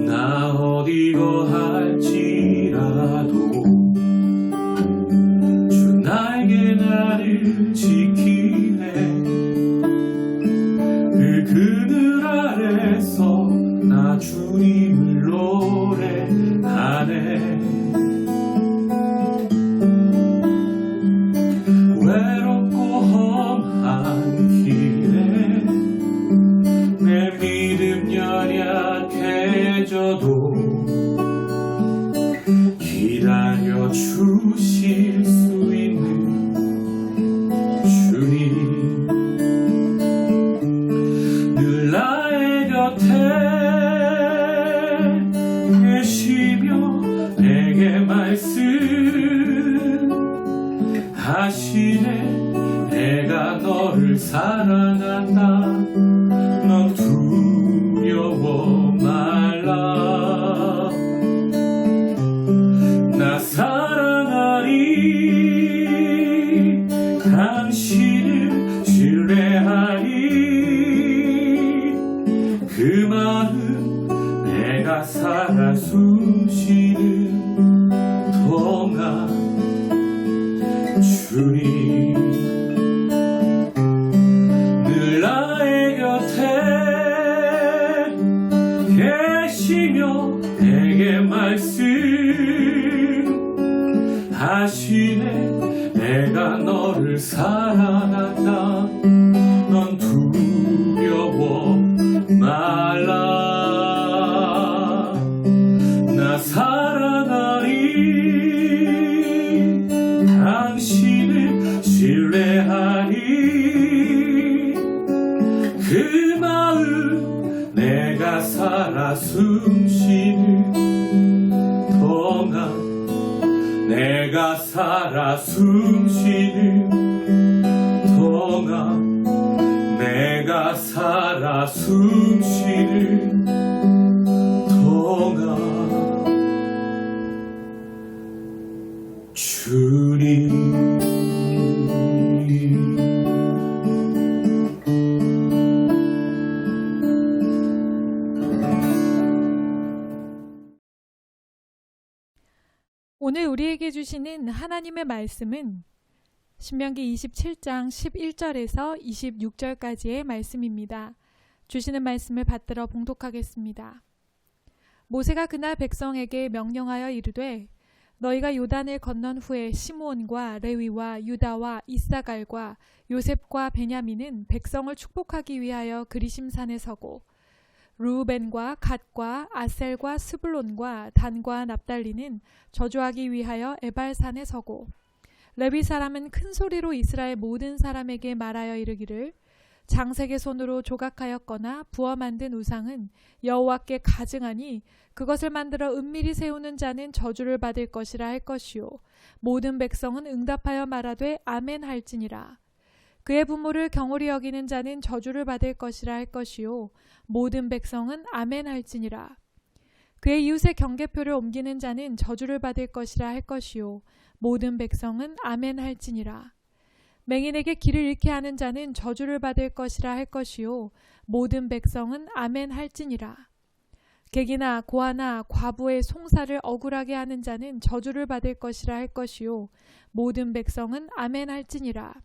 나 어디 거할지라도 주 나에게 나를 지키네. 그 그늘 아래서 나 주님을 노래하네. 외롭고 험한 길에 내 믿음 연약해져도 기다려 주실 수 있는 주님, 늘 나의 곁에 계시며 내게 말씀하시네. 내가 너를 사랑한다. 넌 두려워 말라. 나 사랑하리. 당신을 신뢰하리. 그 마음 내가 살아 숨쉬는 동안 주님, 늘 나의 곁에 계시며 내게 말씀하시네. 내가 너를 사랑한다. 넌 두려워 말라. 나 사랑하리. 당신을 신뢰하리. 그 마음 내가 살아 숨쉬는 동안, 내가 살아 숨쉬는 동안, 내가 살아 숨쉬는 동안 주님. 오늘 우리에게 주시는 하나님의 말씀은 신명기 27장 11절에서 26절까지의 말씀입니다. 주시는 말씀을 받들어 봉독하겠습니다. 모세가 그날 백성에게 명령하여 이르되 너희가 요단을 건넌 후에 시므온과 레위와 유다와 이사갈과 요셉과 베냐민은 백성을 축복하기 위하여 그리심산에 서고 르우벤과 갓과 아셀과 스불론과 단과 납달리는 저주하기 위하여 에발산에 서고 레위 사람은 큰 소리로 이스라엘 모든 사람에게 말하여 이르기를 장색의 손으로 조각하였거나 부어 만든 우상은 여호와께 가증하니 그것을 만들어 은밀히 세우는 자는 저주를 받을 것이라 할 것이요 모든 백성은 응답하여 말하되 아멘 할지니라. 그의 부모를 경홀히 여기는 자는 저주를 받을 것이라 할 것이요 모든 백성은 아멘 할지니라. 그의 이웃의 경계표를 옮기는 자는 저주를 받을 것이라 할 것이요 모든 백성은 아멘 할지니라. 맹인에게 길을 잃게 하는 자는 저주를 받을 것이라 할 것이요 모든 백성은 아멘 할지니라. 객이나 고아나 과부의 송사를 억울하게 하는 자는 저주를 받을 것이라 할 것이요 모든 백성은 아멘 할지니라.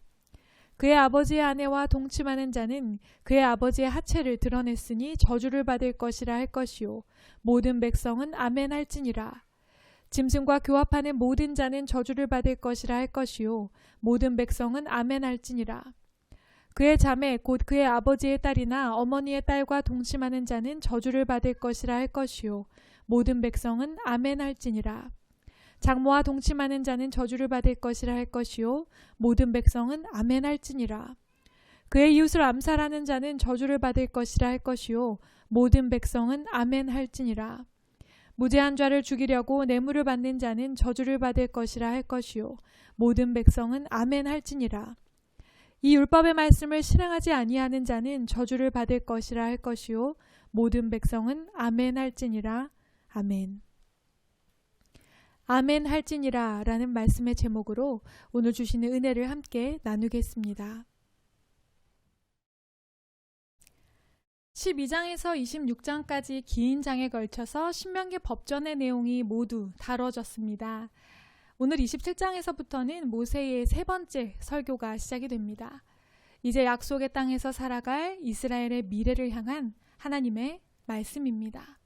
그의 아버지의 아내와 동침하는 자는 그의 아버지의 하체를 드러냈으니 저주를 받을 것이라 할 것이요 모든 백성은 아멘 할지니라. 짐승과 교합하는 모든 자는 저주를 받을 것이라 할 것이요 모든 백성은 아멘 할지니라. 그의 자매 곧 그의 아버지의 딸이나 어머니의 딸과 동침하는 자는 저주를 받을 것이라 할 것이요 모든 백성은 아멘 할지니라. 장모와 동침하는 자는 저주를 받을 것이라 할 것이요 모든 백성은 아멘 할지니라. 그의 이웃을 암살하는 자는 저주를 받을 것이라 할 것이요 모든 백성은 아멘 할지니라. 무죄한 자를 죽이려고 뇌물을 받는 자는 저주를 받을 것이라 할 것이요 모든 백성은 아멘 할지니라. 이 율법의 말씀을 실행하지 아니하는 자는 저주를 받을 것이라 할 것이요 모든 백성은 아멘 할지니라. 아멘. 아멘 할지니라 라는 말씀의 제목으로 오늘 주시는 은혜를 함께 나누겠습니다. 12장에서 26장까지 긴 장에 걸쳐서 신명기 법전의 내용이 모두 다뤄졌습니다. 오늘 27장에서부터는 모세의 세 번째 설교가 시작이 됩니다. 이제 약속의 땅에서 살아갈 이스라엘의 미래를 향한 하나님의 말씀입니다.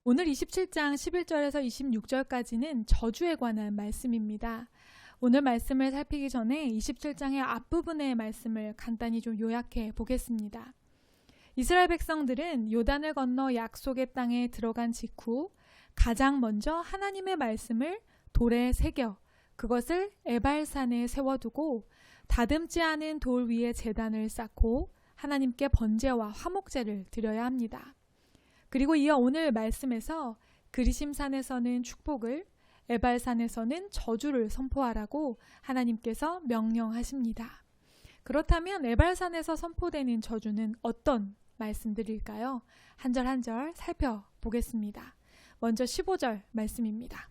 오늘 27장 11절에서 26절까지는 저주에 관한 말씀입니다. 오늘 말씀을 살피기 전에 27장의 앞부분의 말씀을 간단히 좀 요약해 보겠습니다. 이스라엘 백성들은 요단을 건너 약속의 땅에 들어간 직후 가장 먼저 하나님의 말씀을 돌에 새겨 그것을 에발산에 세워두고 다듬지 않은 돌 위에 제단을 쌓고 하나님께 번제와 화목제를 드려야 합니다. 그리고 이어 오늘 말씀에서 그리심산에서는 축복을, 에발산에서는 저주를 선포하라고 하나님께서 명령하십니다. 그렇다면 에발산에서 선포되는 저주는 어떤 말씀들일까요? 한 절 한 절 살펴보겠습니다. 먼저 15절 말씀입니다.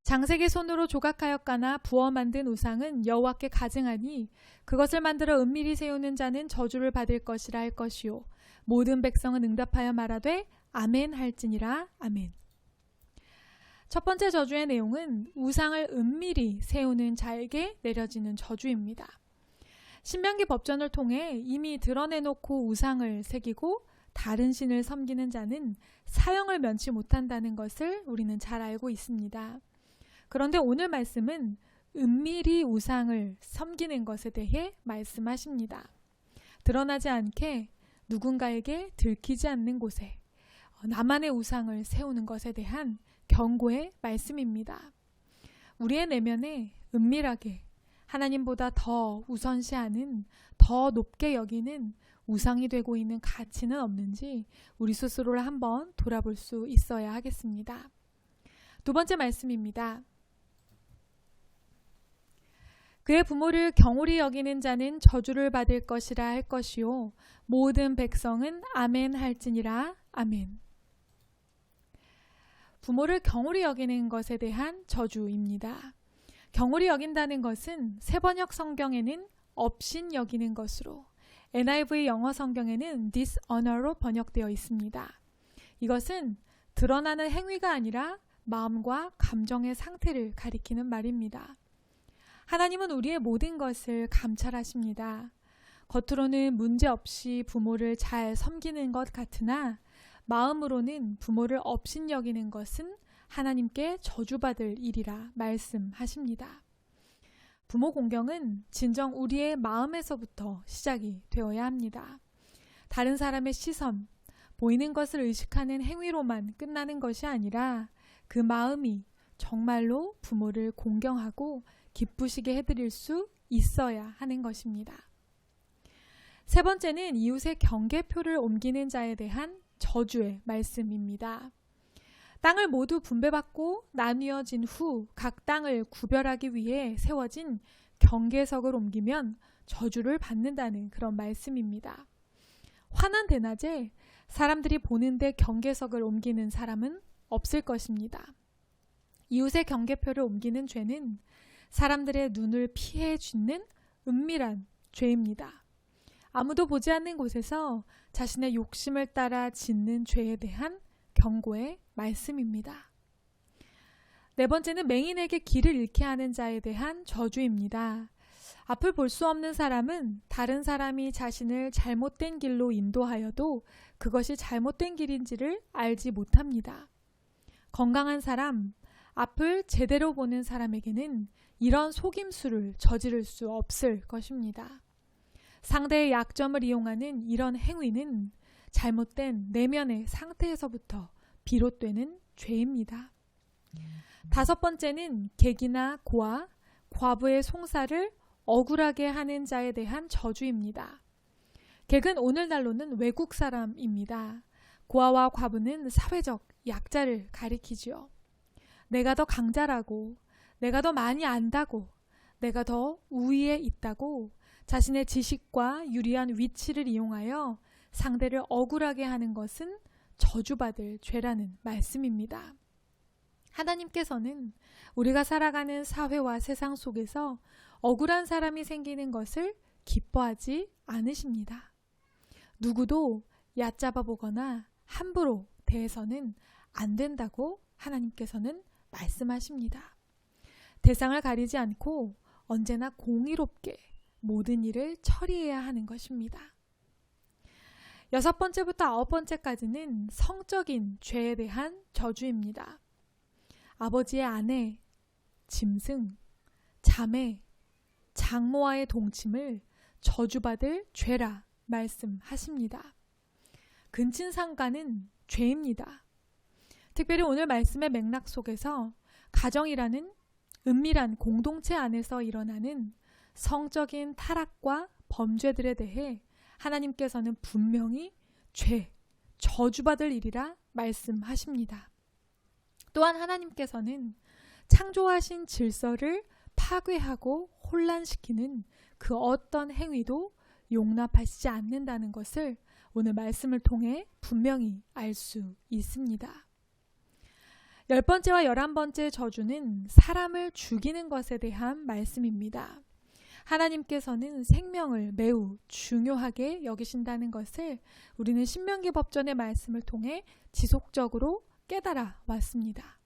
장색의 손으로 조각하였거나 부어 만든 우상은 여호와께 가증하니 그것을 만들어 은밀히 세우는 자는 저주를 받을 것이라 할 것이요 모든 백성은 응답하여 말하되 아멘 할지니라. 아멘. 첫 번째 저주의 내용은 우상을 은밀히 세우는 자에게 내려지는 저주입니다. 신명기 법전을 통해 이미 드러내놓고 우상을 새기고 다른 신을 섬기는 자는 사형을 면치 못한다는 것을 우리는 잘 알고 있습니다. 그런데 오늘 말씀은 은밀히 우상을 섬기는 것에 대해 말씀하십니다. 드러나지 않게 누군가에게 들키지 않는 곳에 나만의 우상을 세우는 것에 대한 경고의 말씀입니다. 우리의 내면에 은밀하게 하나님보다 더 우선시하는, 더 높게 여기는 우상이 되고 있는 가치는 없는지 우리 스스로를 한번 돌아볼 수 있어야 하겠습니다. 두 번째 말씀입니다. 그의 부모를 경홀히 여기는 자는 저주를 받을 것이라 할 것이요 모든 백성은 아멘 할지니라. 아멘. 부모를 경홀히 여기는 것에 대한 저주입니다. 경홀히 여긴다는 것은 세번역 성경에는 업신 여기는 것으로, NIV 영어 성경에는 dishonor로 번역되어 있습니다. 이것은 드러나는 행위가 아니라 마음과 감정의 상태를 가리키는 말입니다. 하나님은 우리의 모든 것을 감찰하십니다. 겉으로는 문제없이 부모를 잘 섬기는 것 같으나 마음으로는 부모를 업신여기는 것은 하나님께 저주받을 일이라 말씀하십니다. 부모 공경은 진정 우리의 마음에서부터 시작이 되어야 합니다. 다른 사람의 시선, 보이는 것을 의식하는 행위로만 끝나는 것이 아니라 그 마음이 정말로 부모를 공경하고 기쁘시게 해드릴 수 있어야 하는 것입니다. 세 번째는 이웃의 경계표를 옮기는 자에 대한 저주의 말씀입니다. 땅을 모두 분배받고 나뉘어진 후 각 땅을 구별하기 위해 세워진 경계석을 옮기면 저주를 받는다는 그런 말씀입니다. 환한 대낮에 사람들이 보는데 경계석을 옮기는 사람은 없을 것입니다. 이웃의 경계표를 옮기는 죄는 사람들의 눈을 피해 짓는 은밀한 죄입니다. 아무도 보지 않는 곳에서 자신의 욕심을 따라 짓는 죄에 대한 경고의 말씀입니다. 네 번째는 맹인에게 길을 잃게 하는 자에 대한 저주입니다. 앞을 볼 수 없는 사람은 다른 사람이 자신을 잘못된 길로 인도하여도 그것이 잘못된 길인지를 알지 못합니다. 건강한 사람, 앞을 제대로 보는 사람에게는 이런 속임수를 저지를 수 없을 것입니다. 상대의 약점을 이용하는 이런 행위는 잘못된 내면의 상태에서부터 비롯되는 죄입니다. 다섯 번째는 객이나 고아, 과부의 송사를 억울하게 하는 자에 대한 저주입니다. 객은 오늘날로는 외국 사람입니다. 고아와 과부는 사회적 약자를 가리키지요. 내가 더 강자라고, 내가 더 많이 안다고, 내가 더 우위에 있다고 자신의 지식과 유리한 위치를 이용하여 상대를 억울하게 하는 것은 저주받을 죄라는 말씀입니다. 하나님께서는 우리가 살아가는 사회와 세상 속에서 억울한 사람이 생기는 것을 기뻐하지 않으십니다. 누구도 얕잡아 보거나 함부로 대해서는 안 된다고 하나님께서는 말씀하십니다. 대상을 가리지 않고 언제나 공의롭게 모든 일을 처리해야 하는 것입니다. 6번째부터 9번째까지는 성적인 죄에 대한 저주입니다. 아버지의 아내, 짐승, 자매, 장모와의 동침을 저주받을 죄라 말씀하십니다. 근친상간은 죄입니다. 특별히 오늘 말씀의 맥락 속에서 가정이라는 은밀한 공동체 안에서 일어나는 성적인 타락과 범죄들에 대해 하나님께서는 분명히 죄, 저주받을 일이라 말씀하십니다. 또한 하나님께서는 창조하신 질서를 파괴하고 혼란시키는 그 어떤 행위도 용납하시지 않는다는 것을 오늘 말씀을 통해 분명히 알 수 있습니다. 10번째와 11번째 저주는 사람을 죽이는 것에 대한 말씀입니다. 하나님께서는 생명을 매우 중요하게 여기신다는 것을 우리는 신명기 법전의 말씀을 통해 지속적으로 깨달아 왔습니다.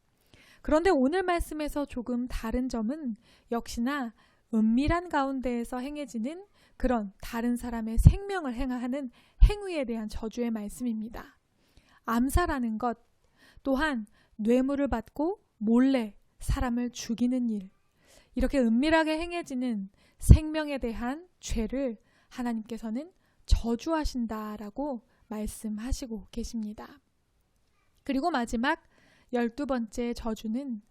그런데 오늘 말씀에서 조금 다른 점은 역시나 은밀한 가운데에서 행해지는 그런 다른 사람의 생명을 행하는 행위에 대한 저주의 말씀입니다. 암살하는 것, 또한 뇌물을 받고 몰래 사람을 죽이는 일, 이렇게 은밀하게 행해지는 생명에 대한 죄를 하나님께서는 저주하신다라고 말씀하시고 계십니다. 그리고 마지막 12번째 저주는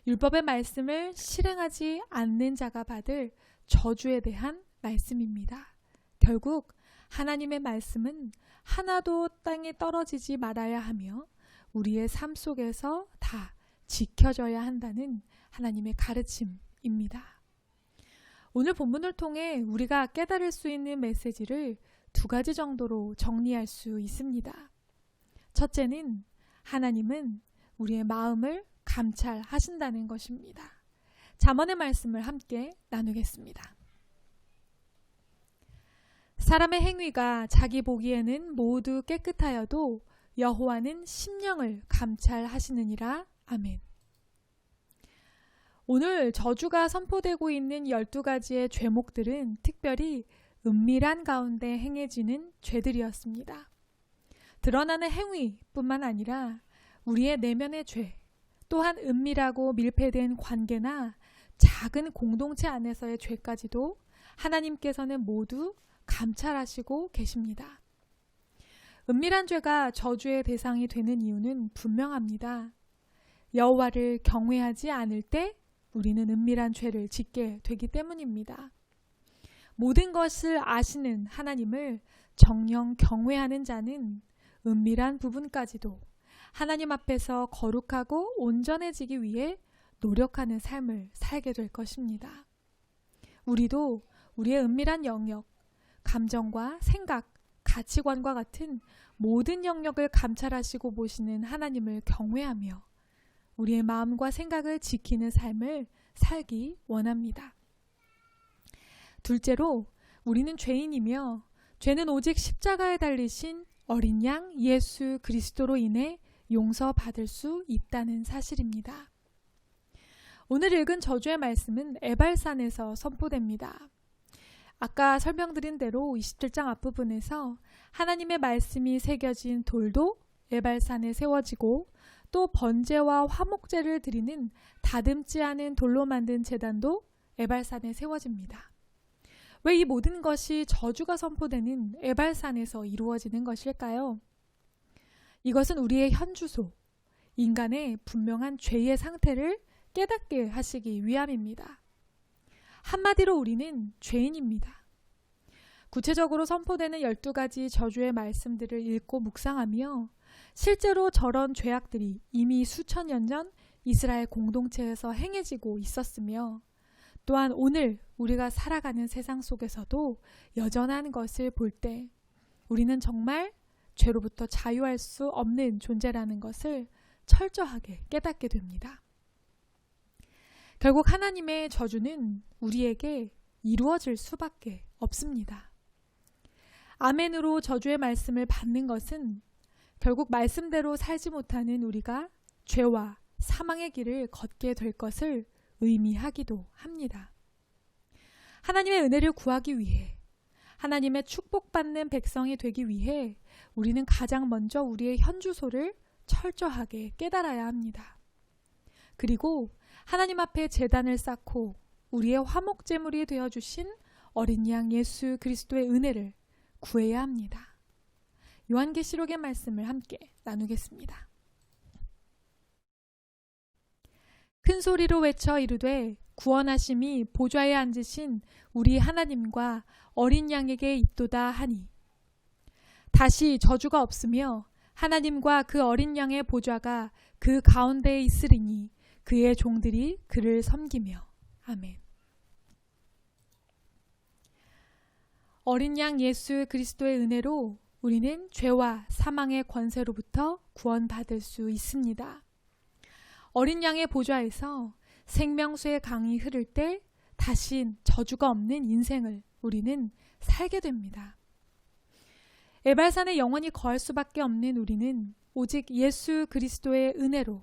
율법의 말씀을 실행하지 않는 자가 받을 저주에 대한 말씀입니다. 결국 하나님의 말씀은 하나도 땅에 떨어지지 말아야 하며 우리의 삶 속에서 다 지켜져야 한다는 하나님의 가르침입니다. 오늘 본문을 통해 우리가 깨달을 수 있는 메시지를 2가지 정도로 정리할 수 있습니다. 첫째는 하나님은 우리의 마음을 감찰하신다는 것입니다. 잠언의 말씀을 함께 나누겠습니다. 사람의 행위가 자기 보기에는 모두 깨끗하여도 여호와는 심령을 감찰하시느니라. 아멘. 오늘 저주가 선포되고 있는 12가지의 죄목들은 특별히 은밀한 가운데 행해지는 죄들이었습니다. 드러나는 행위뿐만 아니라 우리의 내면의 죄, 또한 은밀하고 밀폐된 관계나 작은 공동체 안에서의 죄까지도 하나님께서는 모두 감찰하시고 계십니다. 은밀한 죄가 저주의 대상이 되는 이유는 분명합니다. 여호와를 경외하지 않을 때 우리는 은밀한 죄를 짓게 되기 때문입니다. 모든 것을 아시는 하나님을 정녕 경외하는 자는 은밀한 부분까지도 하나님 앞에서 거룩하고 온전해지기 위해 노력하는 삶을 살게 될 것입니다. 우리도 우리의 은밀한 영역, 감정과 생각, 가치관과 같은 모든 영역을 감찰하시고 보시는 하나님을 경외하며 우리의 마음과 생각을 지키는 삶을 살기 원합니다. 둘째로 우리는 죄인이며 죄는 오직 십자가에 달리신 어린 양 예수 그리스도로 인해 용서받을 수 있다는 사실입니다. 오늘 읽은 저주의 말씀은 에발산에서 선포됩니다. 아까 설명드린 대로 27장 앞부분에서 하나님의 말씀이 새겨진 돌도 에발산에 세워지고 또 번제와 화목제를 드리는 다듬지 않은 돌로 만든 제단도 에발산에 세워집니다. 왜 이 모든 것이 저주가 선포되는 에발산에서 이루어지는 것일까요? 이것은 우리의 현주소, 인간의 분명한 죄의 상태를 깨닫게 하시기 위함입니다. 한마디로 우리는 죄인입니다. 구체적으로 선포되는 12가지 저주의 말씀들을 읽고 묵상하며 실제로 저런 죄악들이 이미 수천 년 전 이스라엘 공동체에서 행해지고 있었으며 또한 오늘 우리가 살아가는 세상 속에서도 여전한 것을 볼 때 우리는 정말 죄로부터 자유할 수 없는 존재라는 것을 철저하게 깨닫게 됩니다. 결국 하나님의 저주는 우리에게 이루어질 수밖에 없습니다. 아멘으로 저주의 말씀을 받는 것은 결국 말씀대로 살지 못하는 우리가 죄와 사망의 길을 걷게 될 것을 의미하기도 합니다. 하나님의 은혜를 구하기 위해, 하나님의 축복받는 백성이 되기 위해 우리는 가장 먼저 우리의 현주소를 철저하게 깨달아야 합니다. 그리고 하나님 앞에 제단을 쌓고 우리의 화목제물이 되어주신 어린 양 예수 그리스도의 은혜를 구해야 합니다. 요한계시록의 말씀을 함께 나누겠습니다. 큰 소리로 외쳐 이르되 구원하심이 보좌에 앉으신 우리 하나님과 어린 양에게 있도다 하니, 다시 저주가 없으며 하나님과 그 어린 양의 보좌가 그 가운데에 있으리니 그의 종들이 그를 섬기며. 아멘. 어린 양 예수 그리스도의 은혜로 우리는 죄와 사망의 권세로부터 구원받을 수 있습니다. 어린 양의 보좌에서 생명수의 강이 흐를 때 다신 저주가 없는 인생을 우리는 살게 됩니다. 에발산에 영원히 거할 수밖에 없는 우리는 오직 예수 그리스도의 은혜로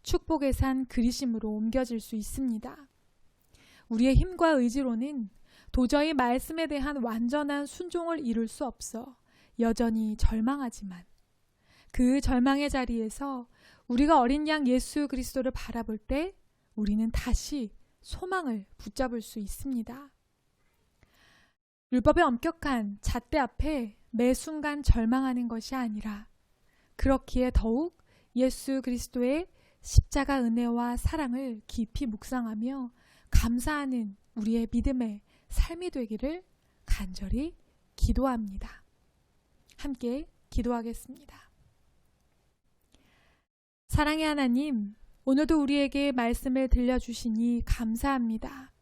축복의 산 그리심으로 옮겨질 수 있습니다. 우리의 힘과 의지로는 도저히 말씀에 대한 완전한 순종을 이룰 수 없어 여전히 절망하지만, 그 절망의 자리에서 우리가 어린 양 예수 그리스도를 바라볼 때 우리는 다시 소망을 붙잡을 수 있습니다. 율법의 엄격한 잣대 앞에 매 순간 절망하는 것이 아니라, 그렇기에 더욱 예수 그리스도의 십자가 은혜와 사랑을 깊이 묵상하며 감사하는 우리의 믿음의 삶이 되기를 간절히 기도합니다. 함께 기도하겠습니다. 사랑의 하나님, 오늘도 우리에게 말씀을 들려주시니 감사합니다.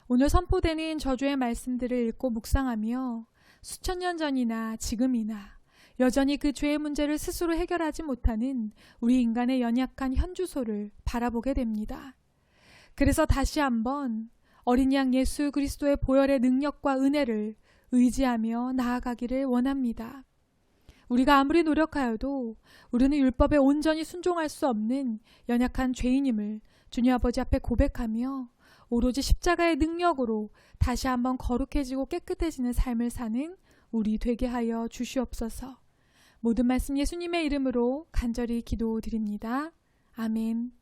오늘 선포되는 저주의 말씀들을 읽고 묵상하며 수천 년 전이나 지금이나 여전히 그 죄의 문제를 스스로 해결하지 못하는 우리 인간의 연약한 현주소를 바라보게 됩니다. 그래서 다시 한번 어린 양 예수 그리스도의 보혈의 능력과 은혜를 의지하며 나아가기를 원합니다. 우리가 아무리 노력하여도 우리는 율법에 온전히 순종할 수 없는 연약한 죄인임을 주님 아버지 앞에 고백하며 오로지 십자가의 능력으로 다시 한번 거룩해지고 깨끗해지는 삶을 사는 우리 되게 하여 주시옵소서. 모든 말씀 예수님의 이름으로 간절히 기도드립니다. 아멘.